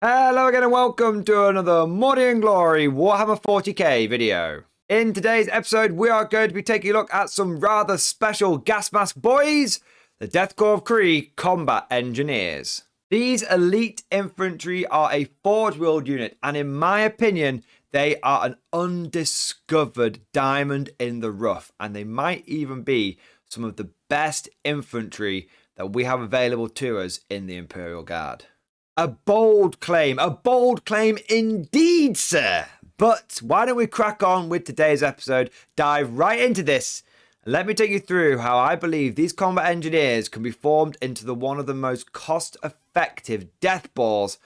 Hello again and welcome to another Morning Glory Warhammer 40k video. In today's episode, we are going to be taking a look at some rather special gas mask boys, the Death Corps of Krieg Combat Engineers. These elite infantry are a Forge World unit, and in my opinion, they are an undiscovered diamond in the rough, and they might even be some of the best infantry that we have available to us in the Imperial Guard. A bold claim indeed, sir. But why don't we crack on with today's episode, dive right into this, and let me take you through how I believe these combat engineers can be formed into one of the most cost-effective death balls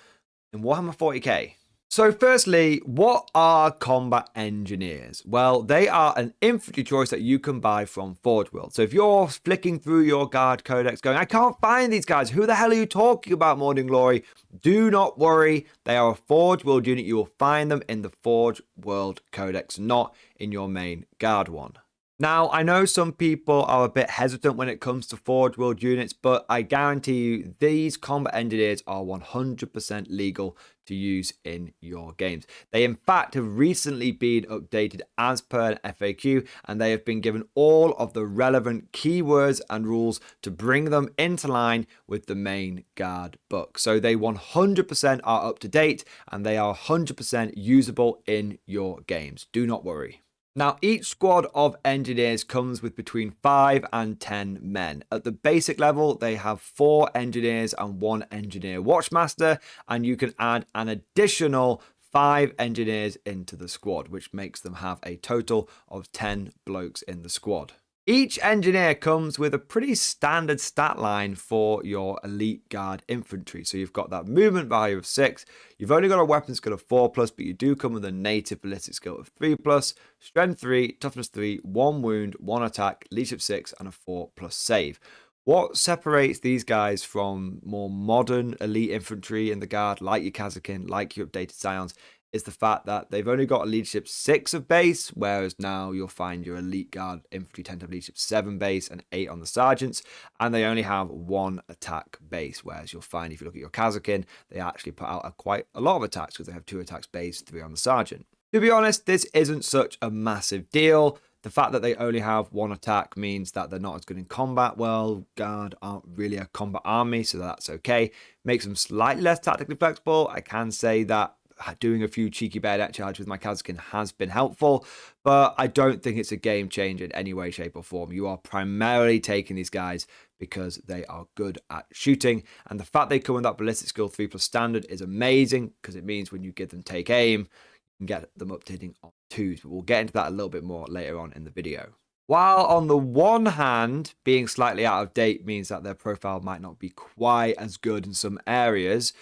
in Warhammer 40k. So firstly, what are combat engineers? Well, they are an infantry choice that you can buy from Forge World. So if you're flicking through your guard codex going, I can't find these guys, who the hell are you talking about, Morning Glory? Do not worry, they are a Forge World unit. You will find them in the Forge World codex, not in your main guard one. Now, I know some people are a bit hesitant when it comes to Forge World units, but I guarantee you these combat engineers are 100% legal to use in your games. They, in fact, have recently been updated as per an FAQ, and they have been given all of the relevant keywords and rules to bring them into line with the main guard book. So they 100% are up to date, and they are 100% usable in your games. Do not worry. Now, each squad of engineers comes with between 5 and 10 men. At the basic level, they have 4 engineers and 1 engineer watchmaster, and you can add an additional 5 engineers into the squad, which makes them have a total of 10 blokes in the squad. Each engineer comes with a pretty standard stat line for your elite guard infantry. So you've got that movement value of 6. You've only got a weapon skill of 4+, but you do come with a native ballistic skill of 3+, strength 3, toughness 3, 1 wound, 1 attack, leadership 6, and a 4+ save. What separates these guys from more modern elite infantry in the guard, like your Kazakin, like your updated Scions, is the fact that they've only got a leadership 6 of base, whereas now you'll find your elite guard infantry tend to have leadership 7 base and 8 on the sergeants, and they only have 1 attack base, whereas you'll find if you look at your Kazakin, they actually put out quite a lot of attacks because they have 2 attacks base, 3 on the sergeant. To be honest, this isn't such a massive deal. The fact that they only have 1 attack means that they're not as good in combat. Well, Guard aren't really a combat army, so that's okay. Makes them slightly less tactically flexible. I can say that doing a few cheeky bayonet charge with my Kazakin has been helpful, but I don't think it's a game changer in any way, shape, or form. You are primarily taking these guys because they are good at shooting, and the fact they come with that ballistic skill 3+ standard is amazing because it means when you give them take aim, you can get them up to hitting on 2s, but we'll get into that a little bit more later on in the video. While on the one hand, being slightly out of date means that their profile might not be quite as good in some areas,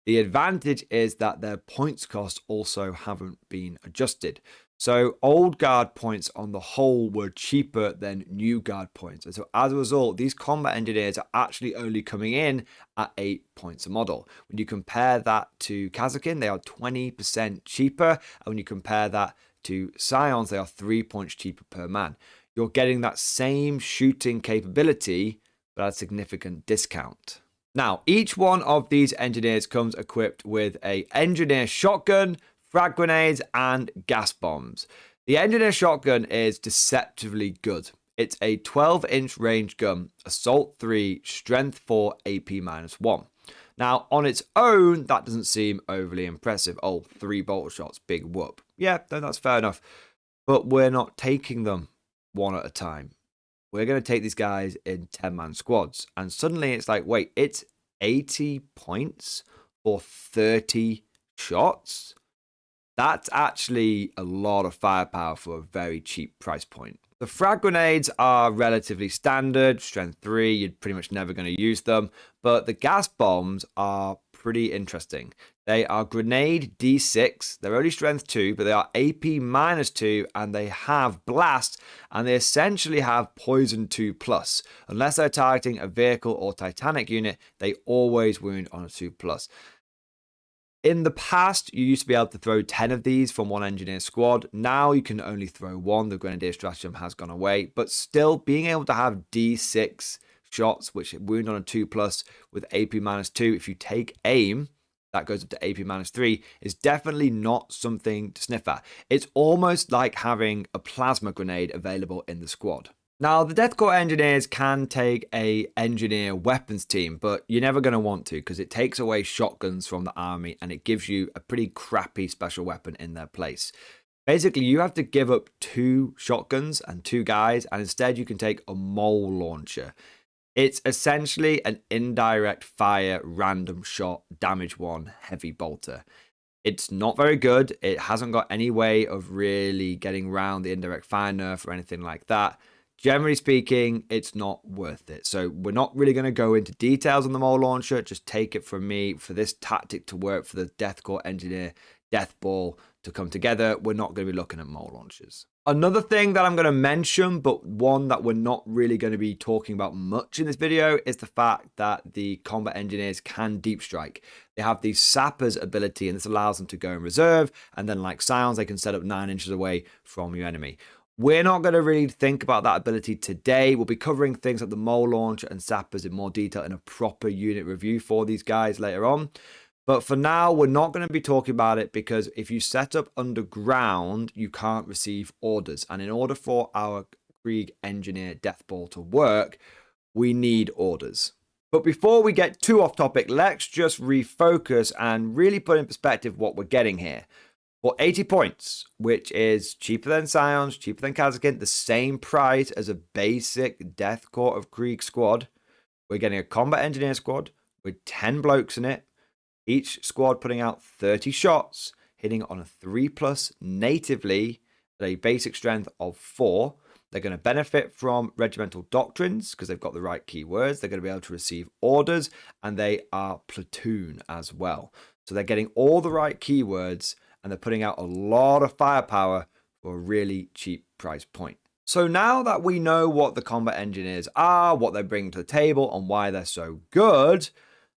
the advantage is that their points cost also haven't been adjusted. So old guard points on the whole were cheaper than new guard points. And so as a result, these combat engineers are actually only coming in at 8 points a model. When you compare that to Kazakin, they are 20% cheaper. And when you compare that to Scions, they are 3 points cheaper per man. You're getting that same shooting capability, but at a significant discount. Now, each one of these engineers comes equipped with an engineer shotgun, frag grenades, and gas bombs. The engineer shotgun is deceptively good. It's a 12-inch range gun, assault 3, strength 4, AP -1. Now, on its own, that doesn't seem overly impressive. Oh, 3 bolt shots, big whoop. Yeah, no, that's fair enough. But we're not taking them one at a time. We're going to take these guys in 10-man squads. And suddenly it's like, wait, it's 80 points for 30 shots? That's actually a lot of firepower for a very cheap price point. The frag grenades are relatively standard, strength 3, you're pretty much never going to use them. But the gas bombs are pretty interesting. They are grenade D6, they're only strength 2, but they are AP -2, and they have blast, and they essentially have poison 2+. Unless they're targeting a vehicle or Titanic unit, they always wound on a 2+. In the past, you used to be able to throw 10 of these from one engineer squad. Now you can only throw 1. The Grenadier stratagem has gone away, but still being able to have D6 shots, which wound on a 2+ with AP -2, if you take aim, that goes up to AP -3 is definitely not something to sniff at. It's almost like having a plasma grenade available in the squad. Now, the Deathcore engineers can take a engineer weapons team, but you're never going to want to because it takes away shotguns from the army and it gives you a pretty crappy special weapon in their place. Basically, you have to give up 2 shotguns and 2 guys, and instead you can take a mole launcher. It's essentially an indirect fire, random shot, damage 1 heavy bolter. It's not very good. It hasn't got any way of really getting around the indirect fire nerf or anything like that. Generally speaking, it's not worth it. So we're not really going to go into details on the mole launcher. Just take it from me. For this tactic to work for the Deathcore engineer death ball to come together, we're not going to be looking at mole launchers. Another thing that I'm going to mention, but one that we're not really going to be talking about much in this video, is the fact that the combat engineers can deep strike. They have the sapper's ability, and this allows them to go in reserve, and then like Scions, they can set up 9 inches away from your enemy. We're not going to really think about that ability today. We'll be covering things like the mole launcher and sappers in more detail in a proper unit review for these guys later on. But for now, we're not going to be talking about it because if you set up underground, you can't receive orders. And in order for our Krieg engineer death ball to work, we need orders. But before we get too off topic, let's just refocus and really put in perspective what we're getting here. For 80 points, which is cheaper than Scions, cheaper than Kazakin, the same price as a basic Deathcore of Krieg squad, we're getting a combat engineer squad with 10 blokes in it, each squad putting out 30 shots, hitting on a 3+ natively at a basic strength of 4. They're going to benefit from regimental doctrines because they've got the right keywords. They're going to be able to receive orders, and they are platoon as well. So they're getting all the right keywords, and they're putting out a lot of firepower for a really cheap price point. So now that we know what the combat engineers are, what they're bringing to the table, and why they're so good,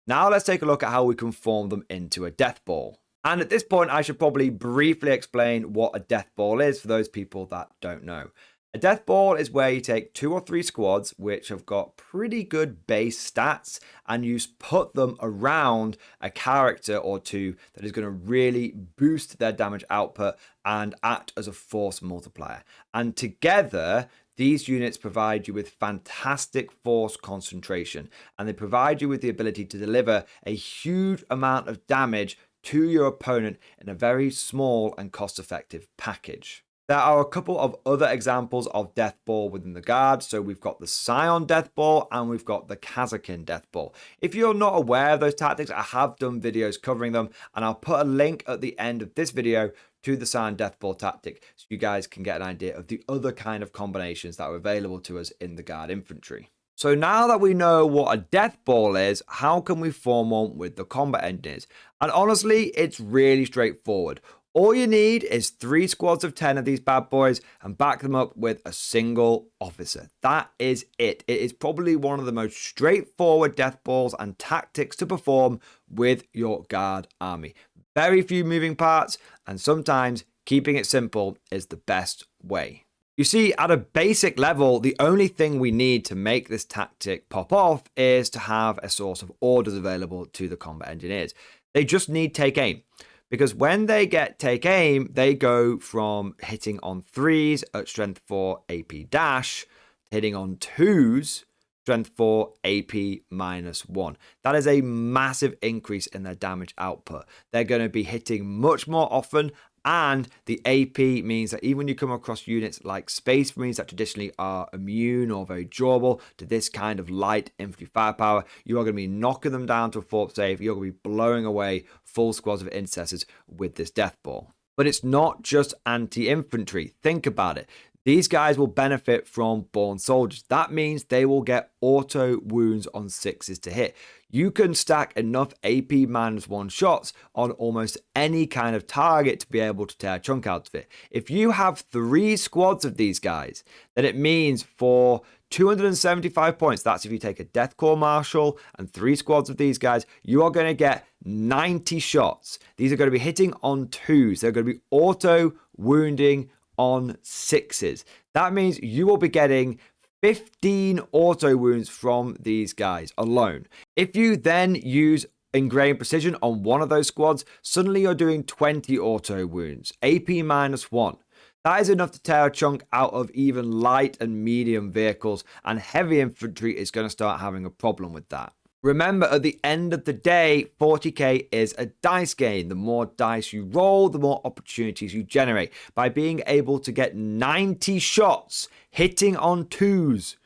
now let's take a look at how we can form them into a death ball. And at this point, I should probably briefly explain what a death ball is for those people that don't know. A death ball is where you take 2 or 3 squads which have got pretty good base stats and you put them around a character or 2 that is going to really boost their damage output and act as a force multiplier. And together, these units provide you with fantastic force concentration, and they provide you with the ability to deliver a huge amount of damage to your opponent in a very small and cost-effective package. There are a couple of other examples of death ball within the guard. So we've got the Scion death ball and we've got the Kazakin death ball. If you're not aware of those tactics, I have done videos covering them, and I'll put a link at the end of this video to the Scion death ball tactic so you guys can get an idea of the other kind of combinations that are available to us in the guard infantry. So now that we know what a death ball is, how can we form one with the combat engineers? And honestly, it's really straightforward. All you need is 3 squads of 10 of these bad boys and back them up with a single officer. That is it. It is probably one of the most straightforward death balls and tactics to perform with your guard army. Very few moving parts, and sometimes keeping it simple is the best way. You see, at a basic level, the only thing we need to make this tactic pop off is to have a source of orders available to the combat engineers. They just need take aim. Because when they get take aim, they go from hitting on 3s at strength 4 AP dash, hitting on 2s, strength 4 AP -1. That is a massive increase in their damage output. They're going to be hitting much more often, and the AP means that even when you come across units like Space Marines that traditionally are immune or very durable to this kind of light infantry firepower, you are going to be knocking them down to a fort save. You're going to be blowing away full squads of intercessors with this death ball. But it's not just anti-infantry. Think about it. These guys will benefit from born soldiers. That means they will get auto wounds on 6s to hit. You can stack enough AP -1 shots on almost any kind of target to be able to tear a chunk out of it. If you have 3 squads of these guys, then it means for 275 points, that's if you take a Death Corps Marshal and 3 squads of these guys, you are going to get 90 shots. These are going to be hitting on 2s. They're going to be auto wounding on 6s. That means you will be getting 15 auto wounds from these guys alone. If you then use ingrained precision on one of those squads, suddenly you're doing 20 auto wounds, AP -1. That is enough to tear a chunk out of even light and medium vehicles, and heavy infantry is going to start having a problem with that. Remember, at the end of the day, 40k is a dice game. The more dice you roll, the more opportunities you generate. By being able to get 90 shots hitting on 2s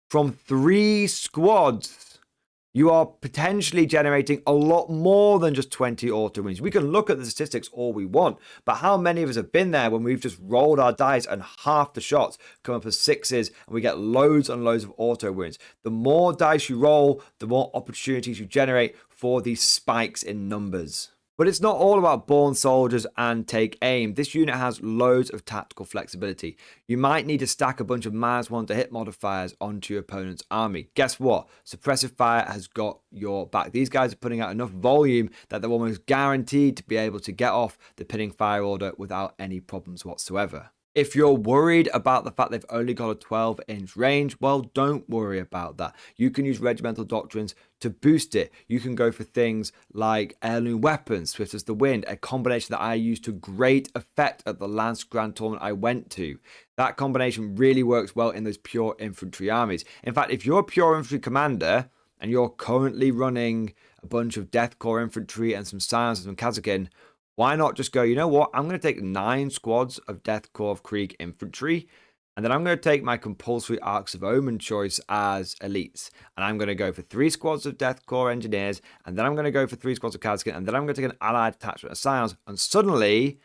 from 3 squads, you are potentially generating a lot more than just 20 auto wins. We can look at the statistics all we want, but how many of us have been there when we've just rolled our dice and half the shots come up as 6s and we get loads and loads of auto wins? The more dice you roll, the more opportunities you generate for these spikes in numbers. But it's not all about born soldiers and take aim. This unit has loads of tactical flexibility. You might need to stack a bunch of -1 to hit modifiers onto your opponent's army. Guess what? Suppressive fire has got your back. These guys are putting out enough volume that they're almost guaranteed to be able to get off the pinning fire order without any problems whatsoever. If you're worried about the fact they've only got a 12-inch range, well, don't worry about that. You can use regimental doctrines to boost it. You can go for things like heirloom weapons, swift as the wind, a combination that I used to great effect at the Lance Grand Tournament I went to. That combination really works well in those pure infantry armies. In fact, if you're a pure infantry commander and you're currently running a bunch of Death Corps infantry and some Scions and some Kazakin, why not just go, you know what, I'm going to take 9 squads of Death Corps of Krieg infantry, and then I'm going to take my compulsory Arcs of Omen choice as elites, and I'm going to go for 3 squads of Death Corps engineers, and then I'm going to go for 3 squads of Kazakin, and then I'm going to take an allied detachment of Scions, and suddenly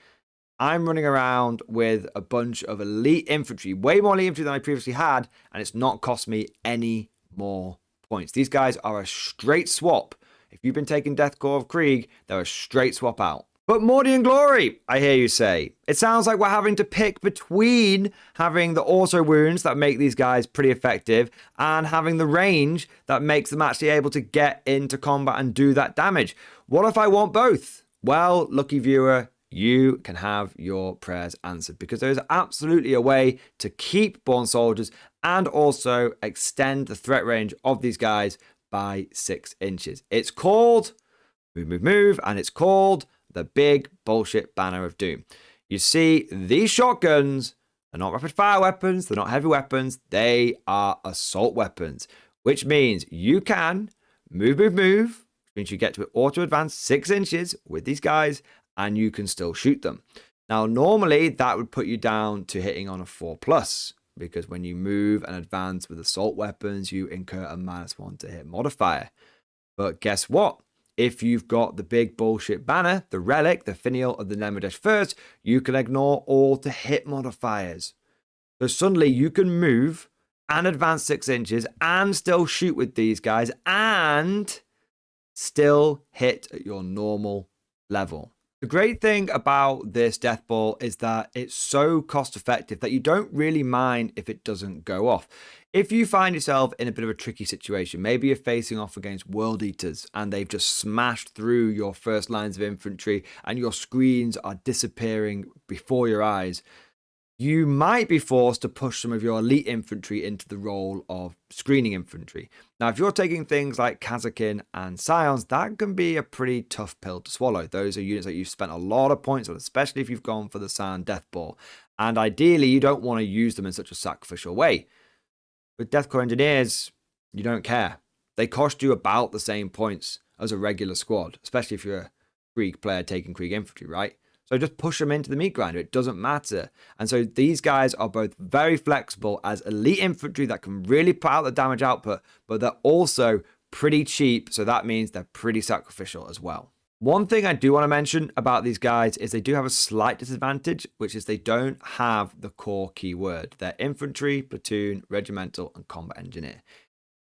I'm running around with a bunch of elite infantry, way more elite infantry than I previously had, and it's not cost me any more points. These guys are a straight swap. If you've been taking Death Corps of Krieg, they're a straight swap out. But Mordy and Glory, I hear you say. It sounds like we're having to pick between having the auto wounds that make these guys pretty effective and having the range that makes them actually able to get into combat and do that damage. What if I want both? Well, lucky viewer, you can have your prayers answered, because there is absolutely a way to keep born soldiers and also extend the threat range of these guys by 6 inches. It's called move, and it's called the big bullshit banner of doom. You see, these shotguns are not rapid fire weapons, they're not heavy weapons, they are assault weapons, which means you can move, which means you get to auto advance 6 inches with these guys and you can still shoot them. Now, normally that would put you down to hitting on a 4+, because when you move and advance with assault weapons, you incur a -1 to hit modifier. But guess what? If you've got the big bullshit banner, the relic, the finial of the Nemedesh first, you can ignore all to hit modifiers. So suddenly you can move and advance 6 inches and still shoot with these guys and still hit at your normal level. The great thing about this Death Ball is that it's so cost effective that you don't really mind if it doesn't go off. If you find yourself in a bit of a tricky situation, maybe you're facing off against World Eaters and they've just smashed through your first lines of infantry and your screens are disappearing before your eyes, you might be forced to push some of your elite infantry into the role of screening infantry. Now, if you're taking things like Kazakin and Scions, that can be a pretty tough pill to swallow. Those are units that you've spent a lot of points on, especially if you've gone for the Scion Death Ball. And ideally, you don't want to use them in such a sacrificial way. With Death Corps Engineers, you don't care. They cost you about the same points as a regular squad, especially if you're a Krieg player taking Krieg infantry, right? So just push them into the meat grinder. It doesn't matter. And so these guys are both very flexible as elite infantry that can really put out the damage output, but they're also pretty cheap. So that means they're pretty sacrificial as well. One thing I do want to mention about these guys is they do have a slight disadvantage, which is they don't have the core keyword. They're infantry, platoon, regimental, and combat engineer.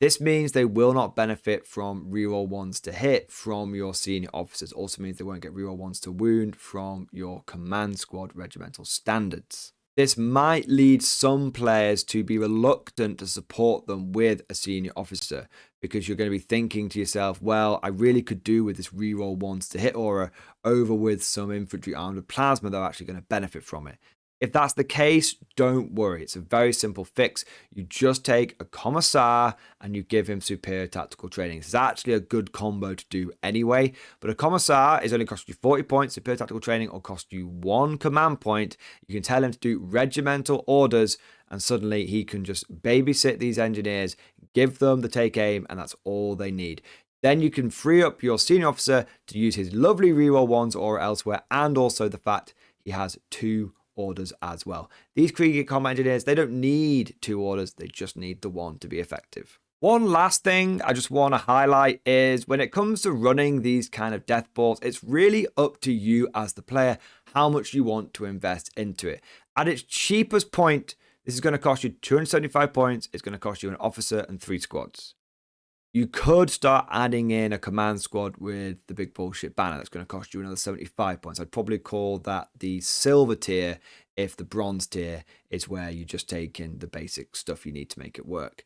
This means they will not benefit from reroll 1s to hit from your senior officers. Also means they won't get reroll 1s to wound from your command squad regimental standards. This might lead some players to be reluctant to support them with a senior officer, because you're going to be thinking to yourself, well, I really could do with this reroll 1s to hit aura over with some infantry armed with plasma that are actually going to benefit from it. If that's the case, don't worry. It's a very simple fix. You just take a commissar and you give him superior tactical training. It's actually a good combo to do anyway, but a commissar is only cost you 40 points. Superior tactical training will cost you 1 command point. You can tell him to do regimental orders and suddenly he can just babysit these engineers, give them the take aim, and that's all they need. Then you can free up your senior officer to use his lovely reroll ones or elsewhere, and also the fact he has 2 orders as well. These Krieg combat engineers, they don't need 2 orders, they just need the 1 to be effective. One last thing I just want to highlight is when it comes to running these kind of death balls, it's really up to you as the player how much you want to invest into it. At its cheapest point, this is going to cost you 275 points. It's going to cost you an officer and 3 squads. You could start adding in a command squad with the big bullshit banner. That's going to cost you another 75 points. I'd probably call that the silver tier if the bronze tier is where you just take in the basic stuff you need to make it work.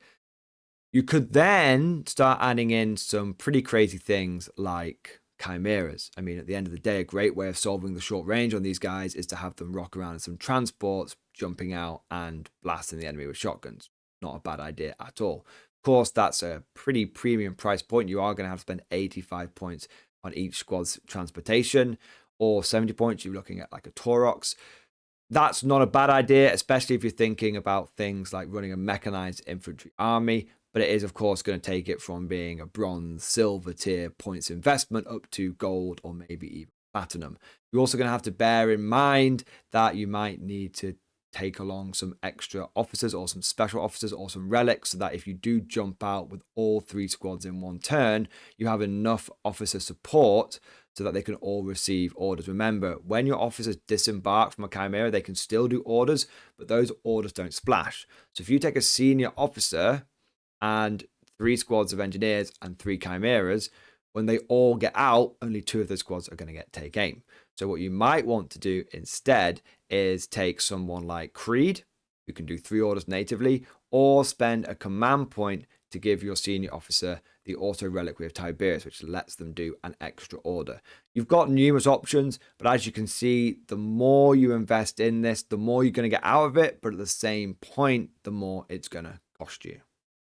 You could then start adding in some pretty crazy things like chimeras. I mean, at the end of the day, a great way of solving the short range on these guys is to have them rock around in some transports, jumping out and blasting the enemy with shotguns. Not a bad idea at all. Of course, that's a pretty premium price point. You are going to have to spend 85 points on each squad's transportation, or 70 points. You're looking at like a Taurox. That's not a bad idea, especially if you're thinking about things like running a mechanized infantry army. But it is, of course, going to take it from being a bronze, silver tier points investment up to gold or maybe even platinum. You're also going to have to bear in mind that you might need to take along some extra officers or some special officers or some relics so that if you do jump out with all 3 squads in one turn, you have enough officer support so that they can all receive orders. Remember, when your officers disembark from a chimera, they can still do orders, but those orders don't splash. So if you take a senior officer and 3 squads of engineers and 3 chimeras, when they all get out, only 2 of the squads are going to get take aim. So what you might want to do instead is take someone like Krieg, who can do 3 orders natively, or spend a command point to give your senior officer the auto reliquary of Tiberius, which lets them do an extra order. You've got numerous options, but as you can see, the more you invest in this, the more you're going to get out of it, but at the same point, the more it's going to cost you.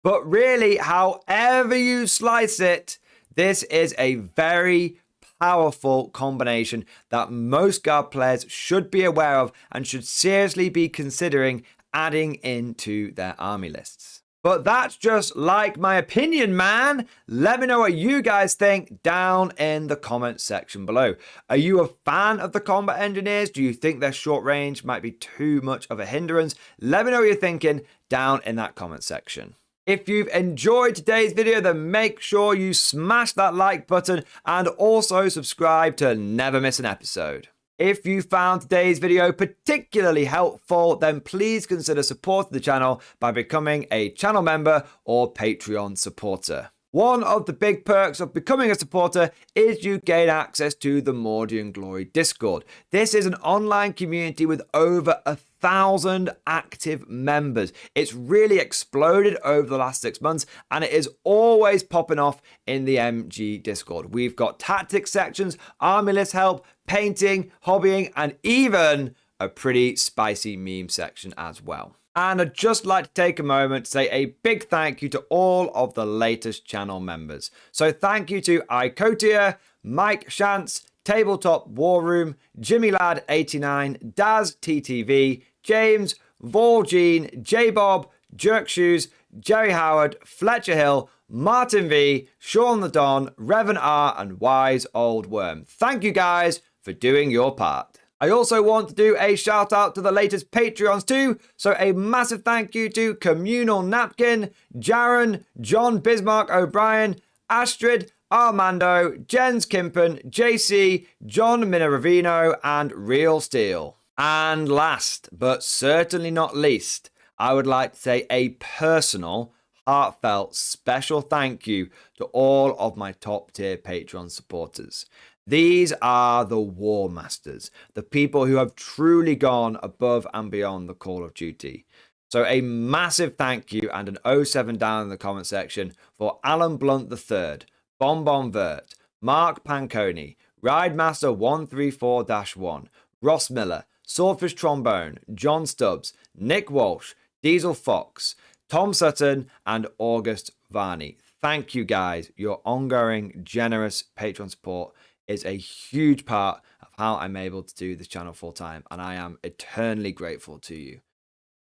But really, however you slice it, this is a very powerful combination that most Guard players should be aware of and should seriously be considering adding into their army lists. But that's just like my opinion, man. Let me know what you guys think down in the comments section below. Are you a fan of the combat engineers? Do you think their short range might be too much of a hindrance? Let me know what you're thinking down in that comment section. If you've enjoyed today's video, then make sure you smash that like button and also subscribe to never miss an episode. If you found today's video particularly helpful, then please consider supporting the channel by becoming a channel member or Patreon supporter. One of the big perks of becoming a supporter is you gain access to the Mordian Glory Discord. This is an online community with over 1,000 active members. It's really exploded over the last 6 months and it is always popping off in the MG Discord. We've got tactics sections, army list help, painting, hobbying, and even a pretty spicy meme section as well. And I'd just like to take a moment to say a big thank you to all of the latest channel members. So thank you to Icotia, Mike Shantz, Tabletop War Room, Jimmy Lad 89, Daz TTV, James, Voljean, J-Bob, Jerk Shoes, Jerry Howard, Fletcher Hill, Martin V, Sean the Don, Revan R, and Wise Old Worm. Thank you guys for doing your part. I also want to do a shout out to the latest Patreons too, so a massive thank you to Communal Napkin, Jaron, John Bismarck O'Brien, Astrid, Armando, Jens Kimpen, JC, John Minaravino, and Real Steel. And last, but certainly not least, I would like to say a personal, heartfelt, special thank you to all of my top tier Patreon supporters. These are the War Masters, the people who have truly gone above and beyond the call of duty. So a massive thank you and an 07 down in the comment section for Alan Blunt III, Bonbon Vert, Mark Panconi, Ridemaster 134-1, Ross Miller, Swordfish Trombone, John Stubbs, Nick Walsh, Diesel Fox, Tom Sutton, and August Varney. Thank you guys. Your ongoing, generous Patreon support is a huge part of how I'm able to do this channel full time, and I am eternally grateful to you.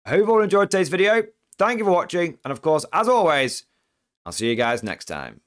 I hope you've all enjoyed today's video. Thank you for watching, and of course, as always, I'll see you guys next time.